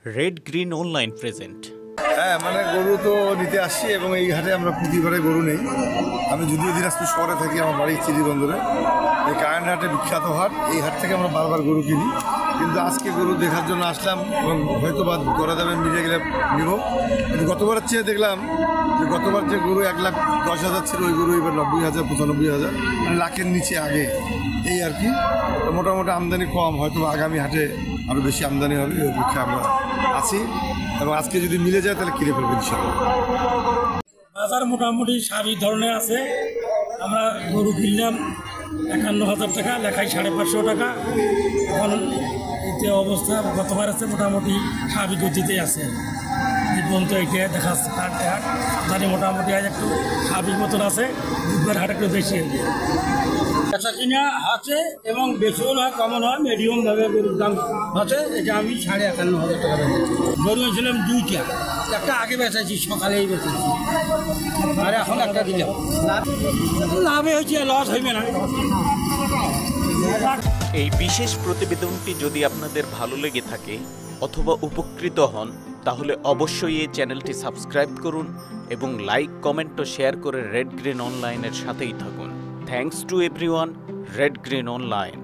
Red green online present. হ্যাঁ, মানে গরু তো নিতে আসছি এবং এই হাটে আমরা প্রতিবারে গরু নেই। আমি যদিও দিনাজপুর শহরে থাকি, আমার বাড়ি চিরিবন্দরে। এই কায়ন হাটে বিখ্যাত হাট, এই হাট থেকে আমরা বারবার গরু কিনি। কিন্তু আজকে গরু দেখার জন্য আসলাম এবং হয়তো বা দরা দামে মিলে গেলে নিব। কিন্তু গতবারের চেয়ে দেখলাম যে গতবার যে গরু 1,10,000 ছিল, ওই গরু এবার 90,000 95,000, মানে লাখের নিচে আগে, এই আর কি। তো মোটামুটি আমদানি কম, হয়তো আগামী হাটে আরও বেশি আমদানি হবে, এই অপেক্ষা আমরা আছি। এবং আজকে যদি মিলে যায় তাহলে কিনে ফেলবো ইনশাআল্লাহ। বাজার মোটামুটি স্বাভাবিক ধরনের আছে। আমরা গরু কিনলাম 51,000 টাকা, লেখায় 550 টাকা। এখন এতে অবস্থা গতবার আছে মোটামুটি স্বাভাবিক গতিতে আছে। এই পর্যন্ত এটা দেখা যাচ্ছে হাট জানি মোটামুটি আজ একটু স্বাভাবিক মতন আছে। বুধবার হাট একটু বেশি বেচা কিনা আছে এবং বেশিও নয় কমন হয়, মিডিয়ামভাবে গরুর দাম আছে। এটা আমি 51,500 টাকা গরু ছিলাম 2টা, একটা আগে বেচাইছি, সকালেই বেচেছি, আর এখন একটা দিলাম। লাভে হয়েছে, লস হইবে না। এই বিশেষ প্রতিবেদনটি যদি আপনাদের ভালো লেগে থাকে অথবা উপকৃত হন, তাহলে অবশ্যই এই চ্যানেলটি সাবস্ক্রাইব করুন এবং লাইক, কমেন্ট ও শেয়ার করে রেড গ্রিন অনলাইনের সাথেই থাকুন। Thanks to everyone. Red green online.